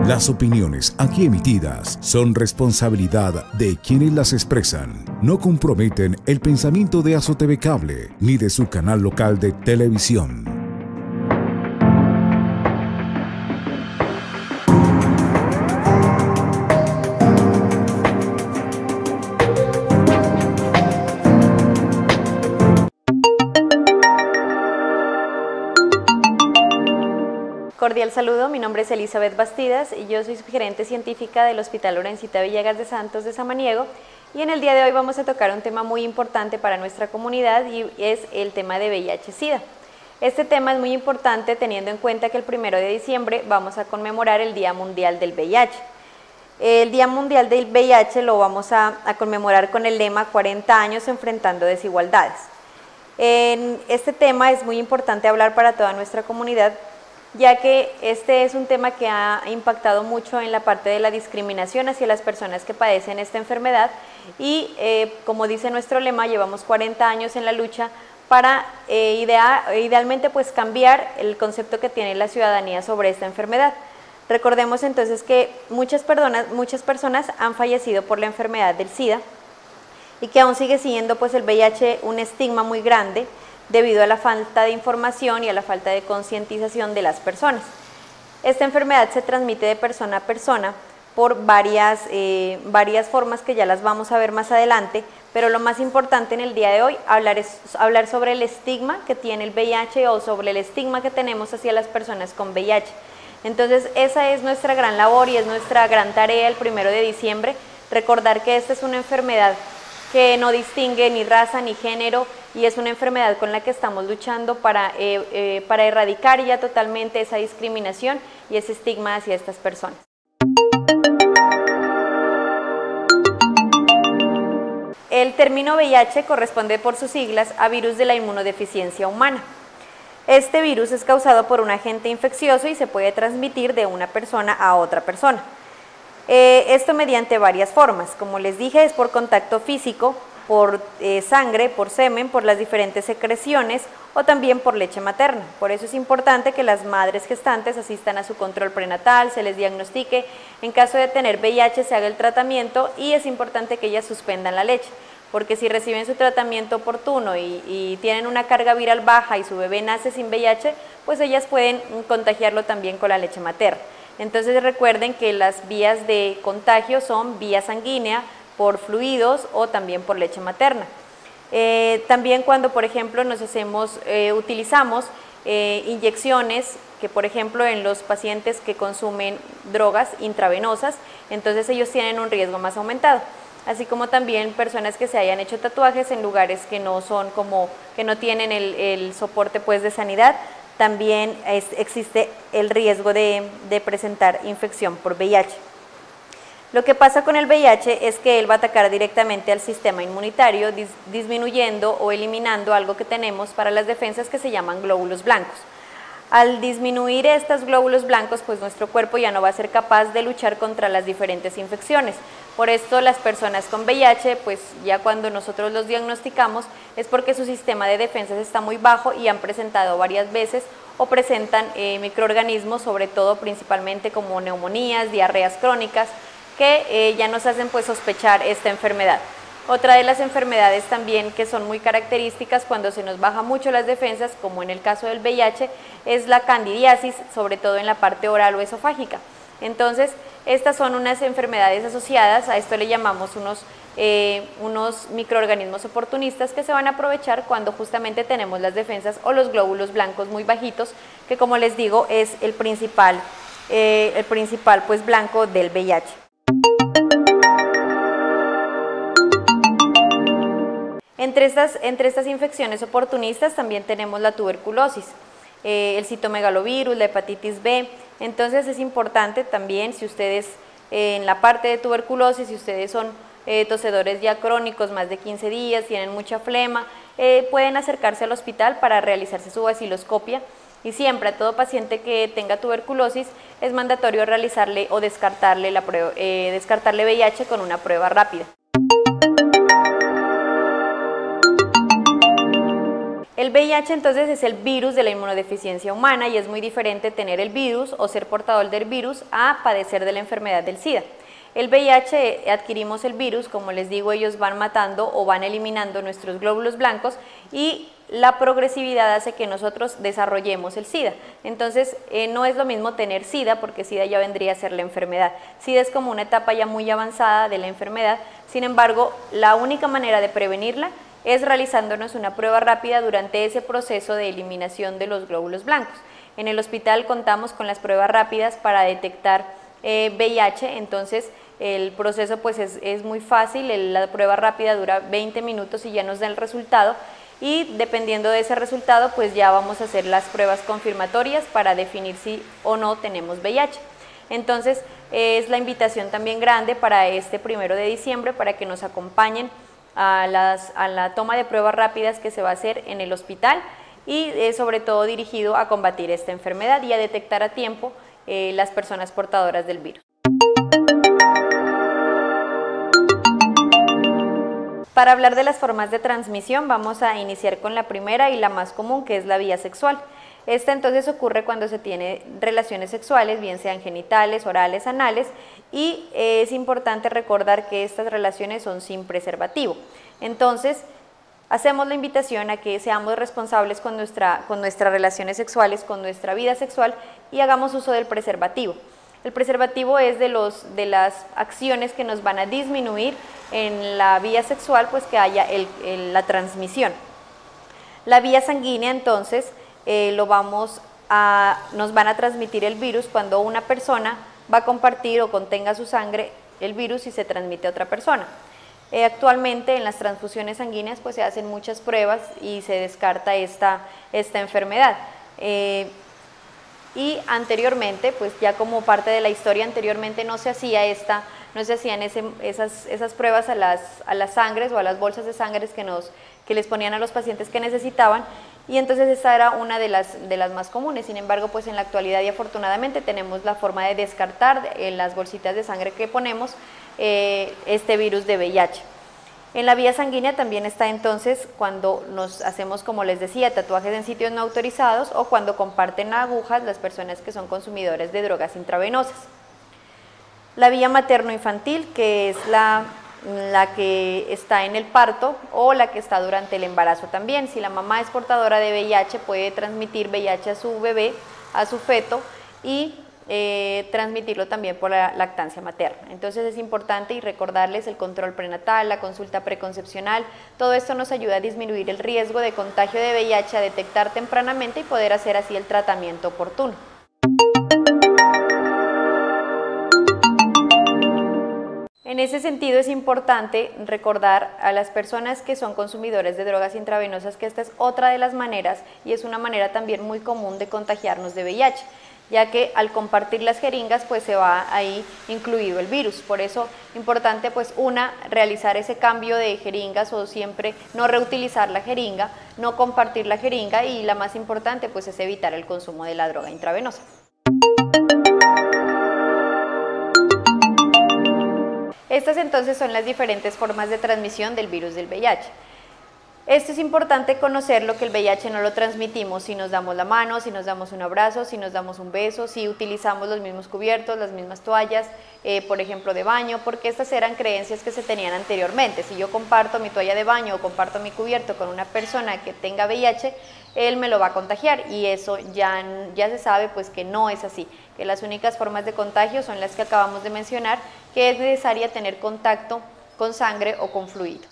Las opiniones aquí emitidas son responsabilidad de quienes las expresan. No comprometen el pensamiento de AzoTV Cable ni de su canal local de televisión. Cordial saludo, mi nombre es Elizabeth Bastidas y yo soy subgerente científica del Hospital Lorencita Villegas de Santos de Samaniego, y en el día de hoy vamos a tocar un tema muy importante para nuestra comunidad y es el tema de VIH-Sida. Este tema es muy importante teniendo en cuenta que el 1 de diciembre vamos a conmemorar el Día Mundial del VIH. El Día Mundial del VIH lo vamos a conmemorar con el lema 40 años enfrentando desigualdades. En este tema es muy importante hablar para toda nuestra comunidad, ya que este es un tema que ha impactado mucho en la parte de la discriminación hacia las personas que padecen esta enfermedad y como dice nuestro lema, llevamos 40 años en la lucha para idealmente pues cambiar el concepto que tiene la ciudadanía sobre esta enfermedad. Recordemos entonces que muchas personas han fallecido por la enfermedad del SIDA y que aún sigue siendo pues el VIH un estigma muy grande debido a la falta de información y a la falta de concientización de las personas. Esta enfermedad se transmite de persona a persona por varias formas que ya las vamos a ver más adelante, pero lo más importante en el día de hoy es hablar sobre el estigma que tiene el VIH o sobre el estigma que tenemos hacia las personas con VIH. Entonces esa es nuestra gran labor y es nuestra gran tarea el 1 de diciembre, recordar que esta es una enfermedad que no distingue ni raza ni género y es una enfermedad con la que estamos luchando para erradicar ya totalmente esa discriminación y ese estigma hacia estas personas. El término VIH corresponde por sus siglas a virus de la inmunodeficiencia humana. Este virus es causado por un agente infeccioso y se puede transmitir de una persona a otra persona. Esto mediante varias formas, como les dije, es por contacto físico, por sangre, por semen, por las diferentes secreciones o también por leche materna. Por eso es importante que las madres gestantes asistan a su control prenatal, se les diagnostique, en caso de tener VIH se haga el tratamiento y es importante que ellas suspendan la leche, porque si reciben su tratamiento oportuno y tienen una carga viral baja y su bebé nace sin VIH, pues ellas pueden contagiarlo también con la leche materna. Entonces recuerden que las vías de contagio son vía sanguínea, por fluidos o también por leche materna. También cuando, por ejemplo, utilizamos inyecciones, que por ejemplo en los pacientes que consumen drogas intravenosas, entonces ellos tienen un riesgo más aumentado. Así como también personas que se hayan hecho tatuajes en lugares que no tienen el soporte pues de sanidad, también existe el riesgo de presentar infección por VIH. Lo que pasa con el VIH es que él va a atacar directamente al sistema inmunitario, disminuyendo o eliminando algo que tenemos para las defensas que se llaman glóbulos blancos. Al disminuir estos glóbulos blancos, pues nuestro cuerpo ya no va a ser capaz de luchar contra las diferentes infecciones. Por esto las personas con VIH, pues ya cuando nosotros los diagnosticamos, es porque su sistema de defensas está muy bajo y han presentado varias veces o presentan microorganismos, sobre todo principalmente como neumonías, diarreas crónicas, que ya nos hacen pues sospechar esta enfermedad. Otra de las enfermedades también que son muy características cuando se nos baja mucho las defensas, como en el caso del VIH, es la candidiasis, sobre todo en la parte oral o esofágica. Entonces, estas son unas enfermedades asociadas, a esto le llamamos unos microorganismos oportunistas que se van a aprovechar cuando justamente tenemos las defensas o los glóbulos blancos muy bajitos, que como les digo es el principal pues blanco del VIH. Entre estas infecciones oportunistas también tenemos la tuberculosis, el citomegalovirus, la hepatitis B. Entonces es importante también, si ustedes en la parte de tuberculosis, si ustedes son tosedores ya crónicos, más de 15 días, tienen mucha flema, pueden acercarse al hospital para realizarse su baciloscopia. Y siempre a todo paciente que tenga tuberculosis es mandatorio realizarle o descartarle VIH con una prueba rápida. El VIH entonces es el virus de la inmunodeficiencia humana y es muy diferente tener el virus o ser portador del virus a padecer de la enfermedad del SIDA. El VIH, adquirimos el virus, como les digo, ellos van matando o van eliminando nuestros glóbulos blancos y la progresividad hace que nosotros desarrollemos el SIDA. Entonces, no es lo mismo tener SIDA, porque SIDA ya vendría a ser la enfermedad. SIDA es como una etapa ya muy avanzada de la enfermedad, sin embargo, la única manera de prevenirla es realizándonos una prueba rápida durante ese proceso de eliminación de los glóbulos blancos. En el hospital contamos con las pruebas rápidas para detectar VIH, entonces el proceso pues es muy fácil, la prueba rápida dura 20 minutos y ya nos da el resultado y dependiendo de ese resultado pues ya vamos a hacer las pruebas confirmatorias para definir si o no tenemos VIH. Entonces es la invitación también grande para este 1 de diciembre para que nos acompañen a la toma de pruebas rápidas que se va a hacer en el hospital y sobre todo dirigido a combatir esta enfermedad y a detectar a tiempo las personas portadoras del virus. Para hablar de las formas de transmisión vamos a iniciar con la primera y la más común, que es la vía sexual. Esta entonces ocurre cuando se tiene relaciones sexuales, bien sean genitales, orales, anales, y es importante recordar que estas relaciones son sin preservativo. Entonces, hacemos la invitación a que seamos responsables con nuestras relaciones sexuales, con nuestra vida sexual y hagamos uso del preservativo. El preservativo es de las acciones que nos van a disminuir en la vía sexual, pues que haya la transmisión. La vía sanguínea entonces nos van a transmitir el virus cuando una persona va a compartir o contenga su sangre el virus y se transmite a otra persona. Actualmente en las transfusiones sanguíneas pues se hacen muchas pruebas y se descarta esta enfermedad. Y anteriormente, pues ya como parte de la historia, anteriormente no se hacían esas pruebas a las sangres o a las bolsas de sangre que les ponían a los pacientes que necesitaban, y entonces esta era una de las más comunes. Sin embargo, pues en la actualidad y afortunadamente tenemos la forma de descartar en las bolsitas de sangre que ponemos este virus de VIH. En la vía sanguínea también está entonces cuando nos hacemos, como les decía, tatuajes en sitios no autorizados o cuando comparten agujas las personas que son consumidores de drogas intravenosas. La vía materno-infantil, que es la que está en el parto o la que está durante el embarazo también. Si la mamá es portadora de VIH, puede transmitir VIH a su bebé, a su feto, y transmitirlo también por la lactancia materna. Entonces es importante y recordarles el control prenatal, la consulta preconcepcional. Todo esto nos ayuda a disminuir el riesgo de contagio de VIH, a detectar tempranamente y poder hacer así el tratamiento oportuno. En ese sentido es importante recordar a las personas que son consumidores de drogas intravenosas que esta es otra de las maneras y es una manera también muy común de contagiarnos de VIH, ya que al compartir las jeringas pues se va ahí incluido el virus. Por eso importante pues realizar ese cambio de jeringas o siempre no reutilizar la jeringa, no compartir la jeringa, y la más importante pues es evitar el consumo de la droga intravenosa. Estas entonces son las diferentes formas de transmisión del virus del VIH. Esto es importante conocerlo, que el VIH no lo transmitimos si nos damos la mano, si nos damos un abrazo, si nos damos un beso, si utilizamos los mismos cubiertos, las mismas toallas, por ejemplo de baño, porque estas eran creencias que se tenían anteriormente. Si yo comparto mi toalla de baño o comparto mi cubierto con una persona que tenga VIH, él me lo va a contagiar, y eso ya se sabe pues que no es así, que las únicas formas de contagio son las que acabamos de mencionar, que es necesaria tener contacto con sangre o con fluidos.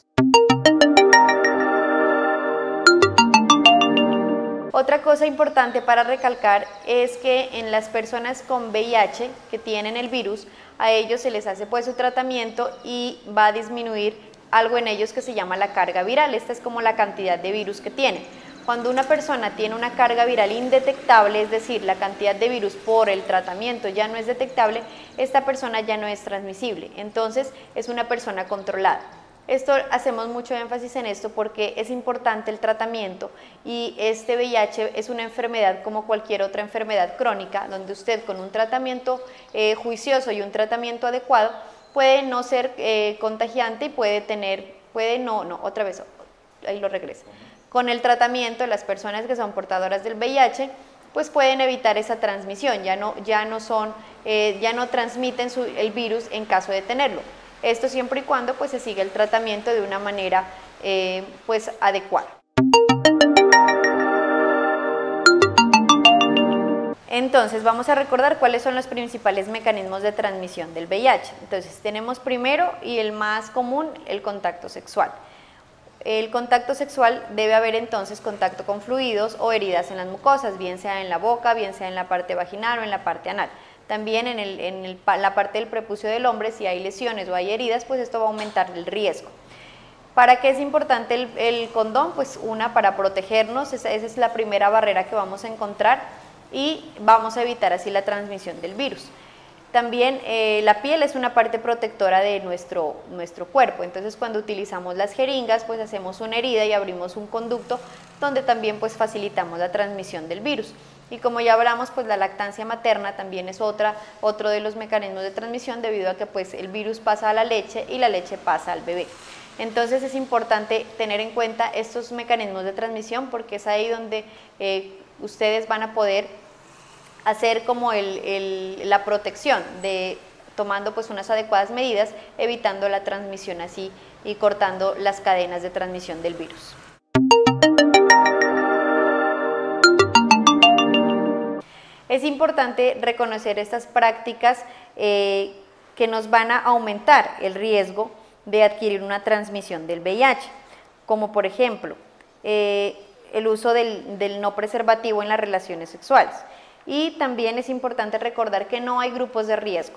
Otra cosa importante para recalcar es que en las personas con VIH que tienen el virus, a ellos se les hace pues su tratamiento y va a disminuir algo en ellos que se llama la carga viral. Esta es como la cantidad de virus que tienen. Cuando una persona tiene una carga viral indetectable, es decir, la cantidad de virus por el tratamiento ya no es detectable, esta persona ya no es transmisible, entonces es una persona controlada. Hacemos mucho énfasis en esto porque es importante el tratamiento, y este VIH es una enfermedad como cualquier otra enfermedad crónica, donde usted con un tratamiento juicioso y un tratamiento adecuado puede no ser contagiante y puede no, otra vez, ahí lo regreso. Con el tratamiento, las personas que son portadoras del VIH pues pueden evitar esa transmisión, ya no transmiten el virus en caso de tenerlo. Esto siempre y cuando pues se siga el tratamiento de una manera pues adecuada. Entonces vamos a recordar cuáles son los principales mecanismos de transmisión del VIH. Entonces tenemos primero y el más común, el contacto sexual. El contacto sexual debe haber entonces contacto con fluidos o heridas en las mucosas, bien sea en la boca, bien sea en la parte vaginal o en la parte anal. También en la parte del prepucio del hombre, si hay lesiones o hay heridas, pues esto va a aumentar el riesgo. ¿Para qué es importante el condón? Pues para protegernos, esa es la primera barrera que vamos a encontrar y vamos a evitar así la transmisión del virus. También la piel es una parte protectora de nuestro cuerpo, entonces cuando utilizamos las jeringas pues hacemos una herida y abrimos un conducto donde también pues facilitamos la transmisión del virus. Y como ya hablamos, pues la lactancia materna también es otro de los mecanismos de transmisión, debido a que pues el virus pasa a la leche y la leche pasa al bebé. Entonces es importante tener en cuenta estos mecanismos de transmisión, porque es ahí donde ustedes van a poder hacer como la protección, tomando pues unas adecuadas medidas, evitando la transmisión así y cortando las cadenas de transmisión del virus. Es importante reconocer estas prácticas que nos van a aumentar el riesgo de adquirir una transmisión del VIH, como por ejemplo el uso del no preservativo en las relaciones sexuales. Y también es importante recordar que no hay grupos de riesgo,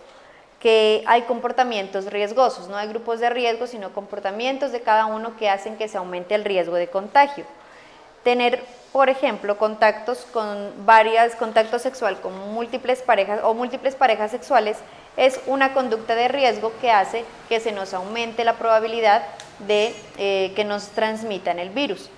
que hay comportamientos riesgosos, no hay grupos de riesgo, sino comportamientos de cada uno que hacen que se aumente el riesgo de contagio. Tener, por ejemplo, contactos sexual con múltiples parejas o múltiples parejas sexuales es una conducta de riesgo que hace que se nos aumente la probabilidad de que nos transmitan el virus.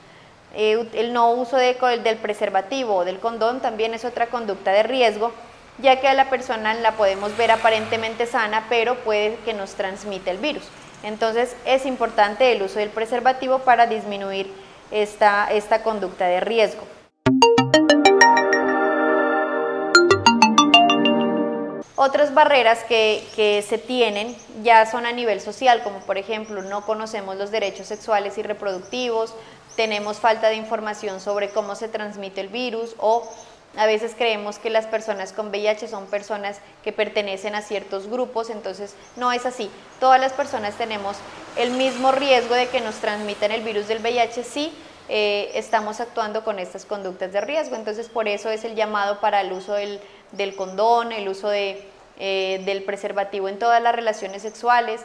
El no uso del preservativo o del condón también es otra conducta de riesgo, ya que a la persona la podemos ver aparentemente sana, pero puede que nos transmita el virus. Entonces es importante el uso del preservativo para disminuir esta conducta de riesgo. Otras barreras que se tienen ya son a nivel social, como por ejemplo no conocemos los derechos sexuales y reproductivos, tenemos falta de información sobre cómo se transmite el virus, o a veces creemos que las personas con VIH son personas que pertenecen a ciertos grupos, entonces no es así. Todas las personas tenemos el mismo riesgo de que nos transmitan el virus del VIH si estamos actuando con estas conductas de riesgo. Entonces por eso es el llamado para el uso del condón, el uso del preservativo en todas las relaciones sexuales,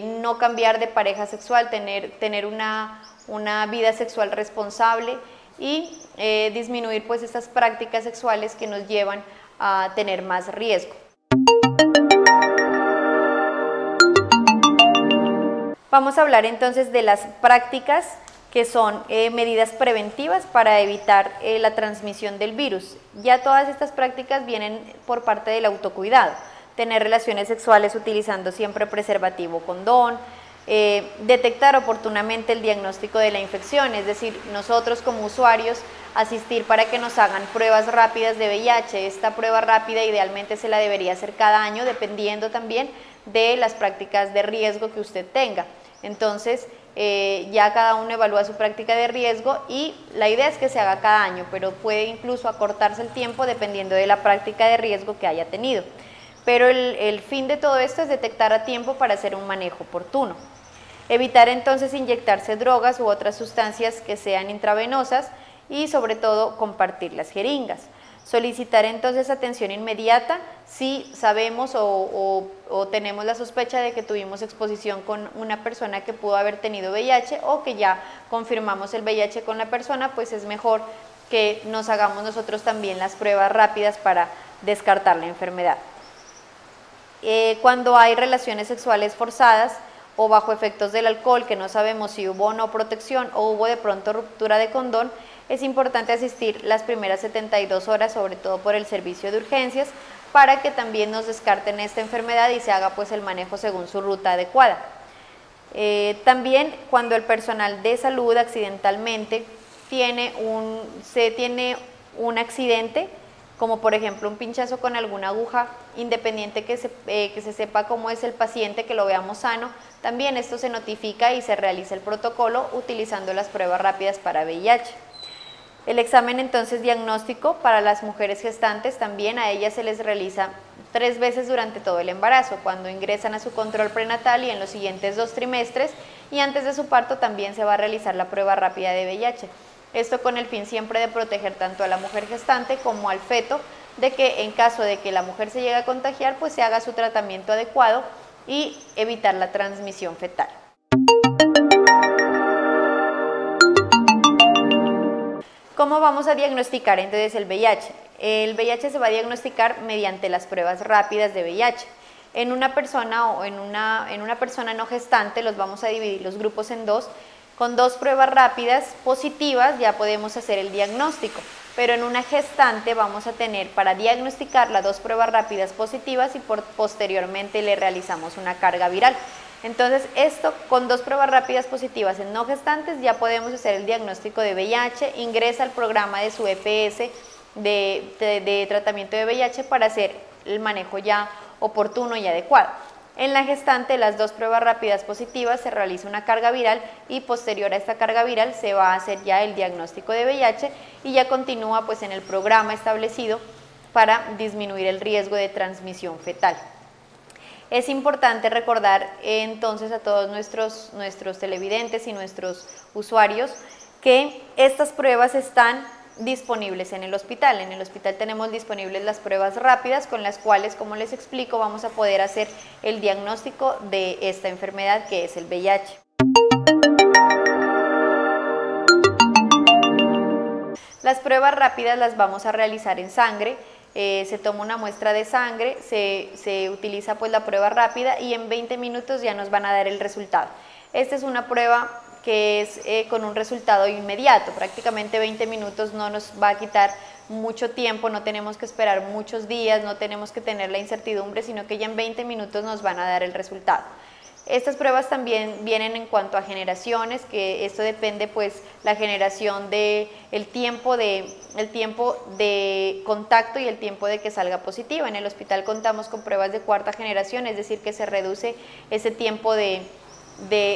no cambiar de pareja sexual, tener una vida sexual responsable y disminuir pues estas prácticas sexuales que nos llevan a tener más riesgo. Vamos a hablar entonces de las prácticas que son medidas preventivas para evitar la transmisión del virus. Ya todas estas prácticas vienen por parte del autocuidado, tener relaciones sexuales utilizando siempre preservativo o condón, detectar oportunamente el diagnóstico de la infección, es decir, nosotros como usuarios asistir para que nos hagan pruebas rápidas de VIH. Esta prueba rápida idealmente se la debería hacer cada año, dependiendo también de las prácticas de riesgo que usted tenga. Entonces ya cada uno evalúa su práctica de riesgo y la idea es que se haga cada año, pero puede incluso acortarse el tiempo dependiendo de la práctica de riesgo que haya tenido. Pero el fin de todo esto es detectar a tiempo para hacer un manejo oportuno. Evitar entonces inyectarse drogas u otras sustancias que sean intravenosas y sobre todo compartir las jeringas. Solicitar entonces atención inmediata si sabemos o tenemos la sospecha de que tuvimos exposición con una persona que pudo haber tenido VIH o que ya confirmamos el VIH con la persona, pues es mejor que nos hagamos nosotros también las pruebas rápidas para descartar la enfermedad. Cuando hay relaciones sexuales forzadas o bajo efectos del alcohol, que no sabemos si hubo o no protección o hubo de pronto ruptura de condón, es importante asistir las primeras 72 horas, sobre todo por el servicio de urgencias, para que también nos descarten esta enfermedad y se haga pues el manejo según su ruta adecuada. También cuando el personal de salud accidentalmente tiene un accidente, como por ejemplo un pinchazo con alguna aguja, independiente que se sepa cómo es el paciente, que lo veamos sano, también esto se notifica y se realiza el protocolo utilizando las pruebas rápidas para VIH. El examen entonces diagnóstico para las mujeres gestantes, también a ellas se les realiza 3 veces durante todo el embarazo, cuando ingresan a su control prenatal y en los siguientes 2 trimestres, y antes de su parto también se va a realizar la prueba rápida de VIH. Esto con el fin siempre de proteger tanto a la mujer gestante como al feto, de que en caso de que la mujer se llegue a contagiar, pues se haga su tratamiento adecuado y evitar la transmisión fetal. ¿Cómo vamos a diagnosticar entonces el VIH? El VIH se va a diagnosticar mediante las pruebas rápidas de VIH. En una persona o en una persona no gestante los vamos a dividir los grupos en dos. Con 2 pruebas rápidas positivas ya podemos hacer el diagnóstico, pero en una gestante vamos a tener para diagnosticarla 2 pruebas rápidas positivas y posteriormente le realizamos una carga viral. Entonces esto con 2 pruebas rápidas positivas en no gestantes ya podemos hacer el diagnóstico de VIH, ingresa al programa de su EPS de tratamiento de VIH para hacer el manejo ya oportuno y adecuado. En la gestante, las 2 pruebas rápidas positivas, se realiza una carga viral y posterior a esta carga viral se va a hacer ya el diagnóstico de VIH y ya continúa pues en el programa establecido para disminuir el riesgo de transmisión fetal. Es importante recordar entonces a todos nuestros televidentes y nuestros usuarios que estas pruebas están disponibles en el hospital. En el hospital tenemos disponibles las pruebas rápidas con las cuales, como les explico, vamos a poder hacer el diagnóstico de esta enfermedad que es el VIH. Las pruebas rápidas las vamos a realizar en sangre. Se toma una muestra de sangre, se utiliza pues la prueba rápida y en 20 minutos ya nos van a dar el resultado. Esta es una prueba que es con un resultado inmediato, prácticamente 20 minutos no nos va a quitar mucho tiempo, no tenemos que esperar muchos días, no tenemos que tener la incertidumbre, sino que ya en 20 minutos nos van a dar el resultado. Estas pruebas también vienen en cuanto a generaciones, que esto depende pues la generación de el tiempo de contacto y el tiempo de que salga positiva. En el hospital contamos con pruebas de 4ª generación, es decir que se reduce ese tiempo de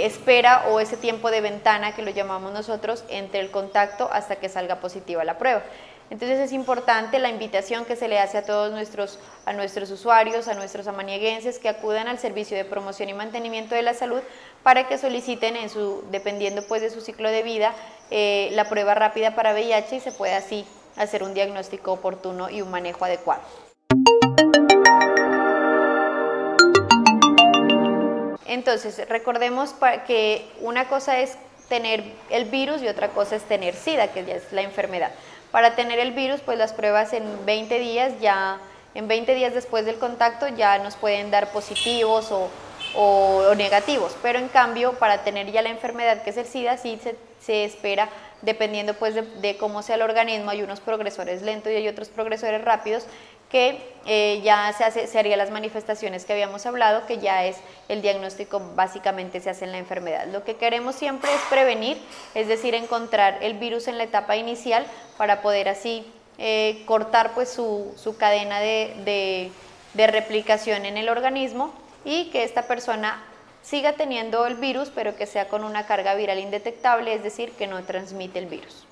espera o ese tiempo de ventana que lo llamamos nosotros entre el contacto hasta que salga positiva la prueba. Entonces es importante la invitación que se le hace a todos nuestros usuarios, a nuestros amanieguenses que acudan al servicio de promoción y mantenimiento de la salud para que soliciten dependiendo pues de su ciclo de vida, la prueba rápida para VIH y se pueda así hacer un diagnóstico oportuno y un manejo adecuado. Entonces, recordemos que una cosa es tener el virus y otra cosa es tener SIDA, que ya es la enfermedad. Para tener el virus, pues las pruebas en 20 días después del contacto ya nos pueden dar positivos o negativos, pero en cambio para tener ya la enfermedad que es el SIDA sí se espera, dependiendo pues de cómo sea el organismo, hay unos progresores lentos y hay otros progresores rápidos que ya se harían las manifestaciones que habíamos hablado, que ya es el diagnóstico, básicamente se hace en la enfermedad. Lo que queremos siempre es prevenir, es decir, encontrar el virus en la etapa inicial para poder así cortar pues su cadena de replicación en el organismo y que esta persona siga teniendo el virus, pero que sea con una carga viral indetectable, es decir, que no transmite el virus.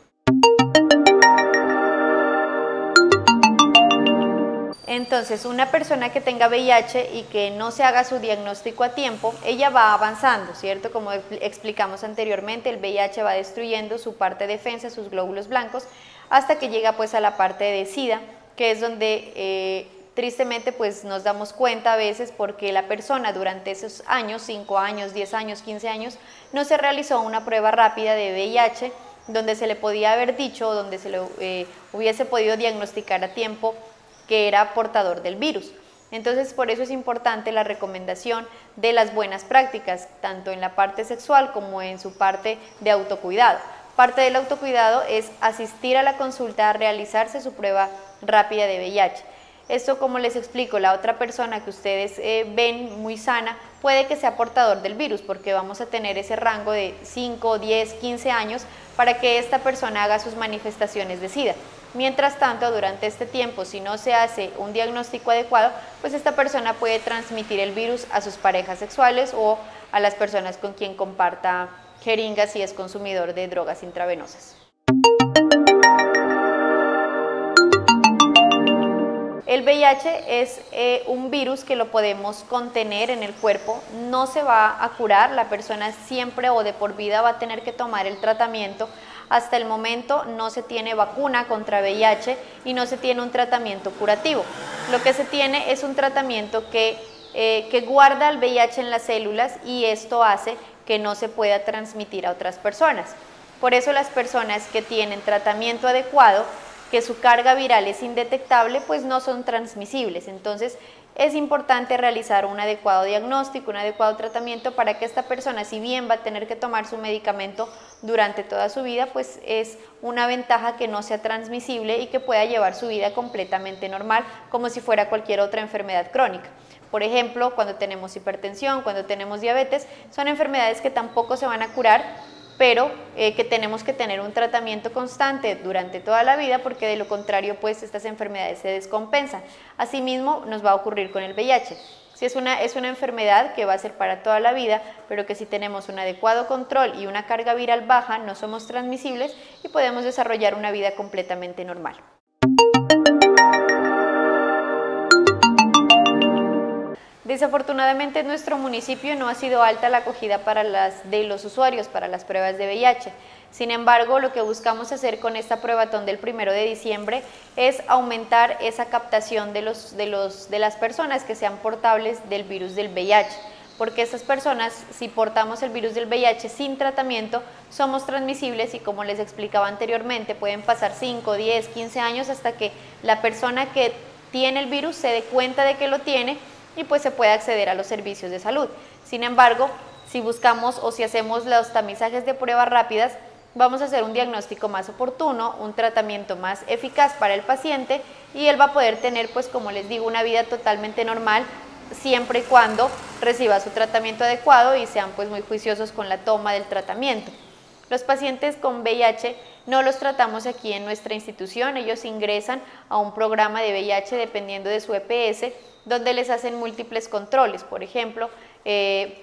Entonces, una persona que tenga VIH y que no se haga su diagnóstico a tiempo, ella va avanzando, ¿cierto? Como explicamos anteriormente, el VIH va destruyendo su parte de defensa, sus glóbulos blancos, hasta que llega pues a la parte de SIDA, que es donde tristemente pues nos damos cuenta a veces porque la persona durante esos años, 5 años, 10 años, 15 años, no se realizó una prueba rápida de VIH, donde se le podía haber dicho, donde se le hubiese podido diagnosticar a tiempo que era portador del virus. Entonces, por eso es importante la recomendación de las buenas prácticas, tanto en la parte sexual como en su parte de autocuidado. Parte del autocuidado es asistir a la consulta a realizarse su prueba rápida de VIH. Esto, como les explico, la otra persona que ustedes ven muy sana, puede que sea portador del virus, porque vamos a tener ese rango de 5, 10, 15 años para que esta persona haga sus manifestaciones de SIDA. Mientras tanto, durante este tiempo, si no se hace un diagnóstico adecuado, pues esta persona puede transmitir el virus a sus parejas sexuales o a las personas con quien comparta jeringas si es consumidor de drogas intravenosas. El VIH es un virus que lo podemos contener en el cuerpo, no se va a curar, la persona siempre o de por vida va a tener que tomar el tratamiento. Hasta el momento no se tiene vacuna contra VIH y no se tiene un tratamiento curativo. Lo que se tiene es un tratamiento que guarda el VIH en las células y esto hace que no se pueda transmitir a otras personas. Por eso las personas que tienen tratamiento adecuado, que su carga viral es indetectable, pues no son transmisibles. Entonces es importante realizar un adecuado diagnóstico, un adecuado tratamiento para que esta persona, si bien va a tener que tomar su medicamento durante toda su vida, pues es una ventaja que no sea transmisible y que pueda llevar su vida completamente normal, como si fuera cualquier otra enfermedad crónica. Por ejemplo, cuando tenemos hipertensión, cuando tenemos diabetes, son enfermedades que tampoco se van a curar, pero que tenemos que tener un tratamiento constante durante toda la vida, porque de lo contrario pues estas enfermedades se descompensan. Asimismo nos va a ocurrir con el VIH. Si es una enfermedad que va a ser para toda la vida, pero que si tenemos un adecuado control y una carga viral baja, no somos transmisibles y podemos desarrollar una vida completamente normal. Desafortunadamente en nuestro municipio no ha sido alta la acogida de los usuarios para las pruebas de VIH. Sin embargo, lo que buscamos hacer con esta pruebatón del 1 de diciembre es aumentar esa captación de las personas que sean portables del virus del VIH. Porque estas personas, si portamos el virus del VIH sin tratamiento, somos transmisibles y, como les explicaba anteriormente, pueden pasar 5, 10, 15 años hasta que la persona que tiene el virus se dé cuenta de que lo tiene y pues se puede acceder a los servicios de salud. Sin embargo, si buscamos o si hacemos los tamizajes de pruebas rápidas, vamos a hacer un diagnóstico más oportuno, un tratamiento más eficaz para el paciente y él va a poder tener, pues como les digo, una vida totalmente normal, siempre y cuando reciba su tratamiento adecuado y sean pues muy juiciosos con la toma del tratamiento. Los pacientes con VIH no los tratamos aquí en nuestra institución, ellos ingresan a un programa de VIH dependiendo de su EPS, donde les hacen múltiples controles, por ejemplo,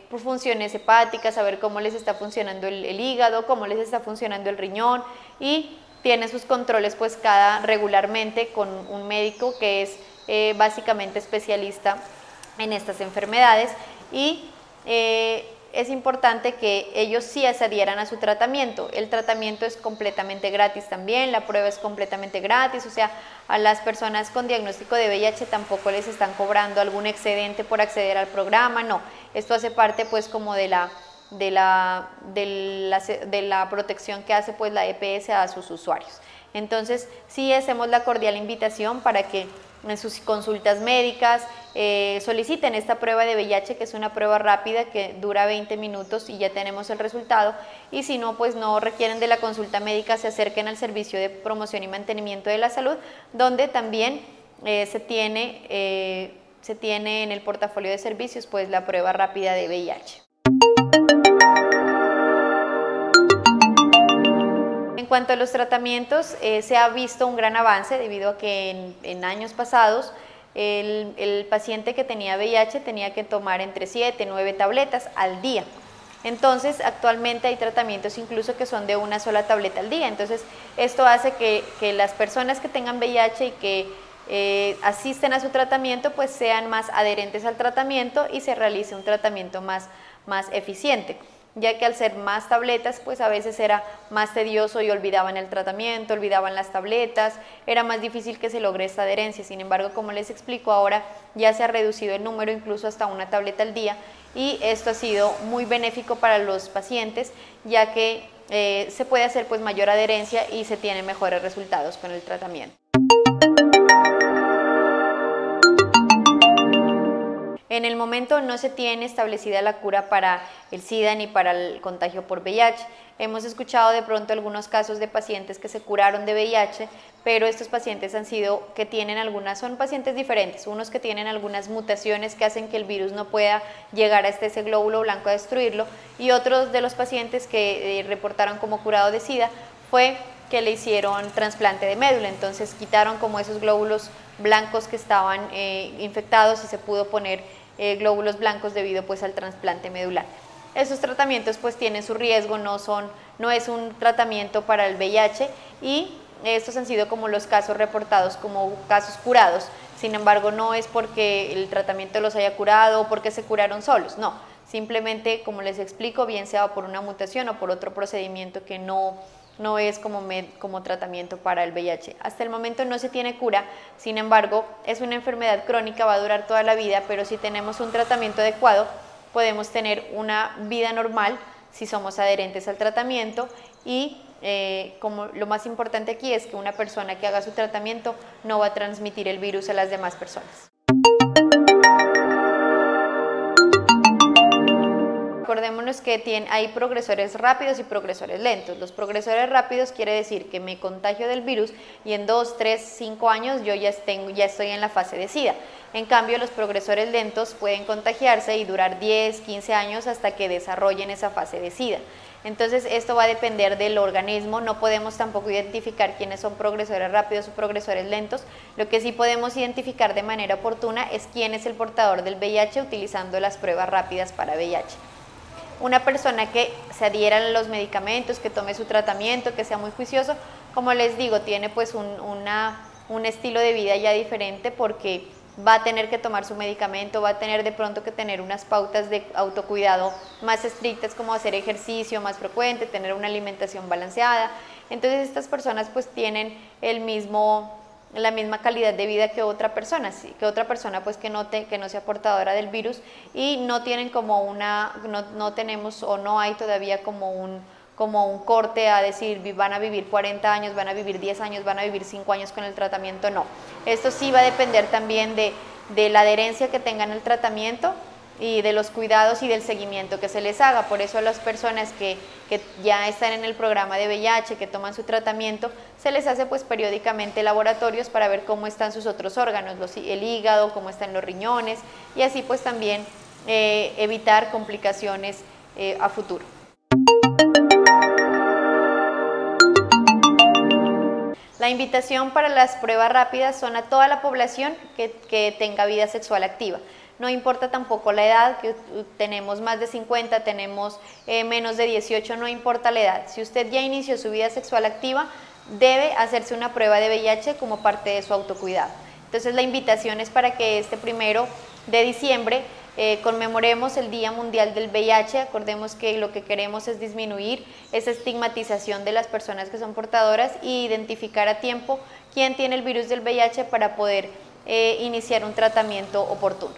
por funciones hepáticas, saber cómo les está funcionando el hígado, cómo les está funcionando el riñón, y tienen sus controles pues regularmente con un médico que es básicamente especialista en estas enfermedades, y es importante que ellos sí se adhieran a su tratamiento. El tratamiento es completamente gratis también, la prueba es completamente gratis, o sea, a las personas con diagnóstico de VIH tampoco les están cobrando algún excedente por acceder al programa, no. Esto hace parte pues como de la protección que hace pues la EPS a sus usuarios. Entonces, sí hacemos la cordial invitación para que en sus consultas médicas soliciten esta prueba de VIH, que es una prueba rápida que dura 20 minutos y ya tenemos el resultado, y si no, pues no requieren de la consulta médica, se acerquen al servicio de promoción y mantenimiento de la salud, donde también se tiene en el portafolio de servicios pues la prueba rápida de VIH. En cuanto a los tratamientos, se ha visto un gran avance debido a que en años pasados el paciente que tenía VIH tenía que tomar entre 7 y 9 tabletas al día. Entonces, actualmente hay tratamientos incluso que son de una sola tableta al día. Entonces, esto hace que las personas que tengan VIH y que asisten a su tratamiento, pues sean más adherentes al tratamiento y se realice un tratamiento más eficiente, ya que al ser más tabletas, pues a veces era más tedioso y olvidaban el tratamiento, olvidaban las tabletas, era más difícil que se logre esta adherencia. Sin embargo, como les explico, ahora ya se ha reducido el número, incluso hasta una tableta al día, y esto ha sido muy benéfico para los pacientes, ya que se puede hacer pues mayor adherencia y se tienen mejores resultados con el tratamiento. En el momento no se tiene establecida la cura para el SIDA ni para el contagio por VIH. Hemos escuchado de pronto algunos casos de pacientes que se curaron de VIH, pero estos pacientes son pacientes diferentes, unos que tienen algunas mutaciones que hacen que el virus no pueda llegar a ese glóbulo blanco a destruirlo, y otros de los pacientes que reportaron como curado de SIDA fue que le hicieron trasplante de médula, entonces quitaron como esos glóbulos blancos que estaban infectados y se pudo poner glóbulos blancos debido pues al trasplante medular. Esos tratamientos pues tienen su riesgo, no es un tratamiento para el VIH, y estos han sido como los casos reportados como casos curados. Sin embargo, no es porque el tratamiento los haya curado o porque se curaron solos, no. Simplemente, como les explico, bien sea por una mutación o por otro procedimiento que no es como tratamiento para el VIH. Hasta el momento no se tiene cura, sin embargo, es una enfermedad crónica, va a durar toda la vida, pero si tenemos un tratamiento adecuado, podemos tener una vida normal si somos adherentes al tratamiento, y como lo más importante aquí es que una persona que haga su tratamiento no va a transmitir el virus a las demás personas. Acordémonos que hay progresores rápidos y progresores lentos. Los progresores rápidos quiere decir que me contagio del virus y en 2, 3, 5 años yo ya estoy en la fase de SIDA. En cambio, los progresores lentos pueden contagiarse y durar 10, 15 años hasta que desarrollen esa fase de SIDA. Entonces, esto va a depender del organismo, no podemos tampoco identificar quiénes son progresores rápidos o progresores lentos. Lo que sí podemos identificar de manera oportuna es quién es el portador del VIH utilizando las pruebas rápidas para VIH. Una persona que se adhiera a los medicamentos, que tome su tratamiento, que sea muy juicioso, como les digo, tiene pues un estilo de vida ya diferente, porque va a tener que tomar su medicamento, va a tener de pronto que tener unas pautas de autocuidado más estrictas, como hacer ejercicio más frecuente, tener una alimentación balanceada. Entonces estas personas pues tienen la misma calidad de vida que otra persona, pues que no sea portadora del virus, y no tienen no tenemos o no hay todavía como un corte a decir van a vivir 40 años, van a vivir 10 años, van a vivir 5 años con el tratamiento, no. Esto sí va a depender también de la adherencia que tengan al tratamiento y de los cuidados y del seguimiento que se les haga. Por eso a las personas que ya están en el programa de VIH, que toman su tratamiento, se les hace pues periódicamente laboratorios para ver cómo están sus otros órganos, el hígado, cómo están los riñones, y así pues también evitar complicaciones a futuro. La invitación para las pruebas rápidas son a toda la población que tenga vida sexual activa. No importa tampoco la edad, que tenemos más de 50, tenemos menos de 18, no importa la edad. Si usted ya inició su vida sexual activa, debe hacerse una prueba de VIH como parte de su autocuidado. Entonces la invitación es para que este 1 de diciembre conmemoremos el Día Mundial del VIH. Acordemos que lo que queremos es disminuir esa estigmatización de las personas que son portadoras y identificar a tiempo quién tiene el virus del VIH para poder iniciar un tratamiento oportuno.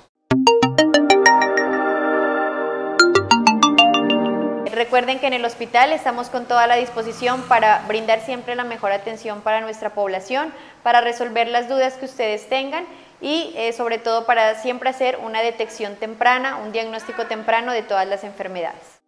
Recuerden que en el hospital estamos con toda la disposición para brindar siempre la mejor atención para nuestra población, para resolver las dudas que ustedes tengan y sobre todo para siempre hacer una detección temprana, un diagnóstico temprano de todas las enfermedades.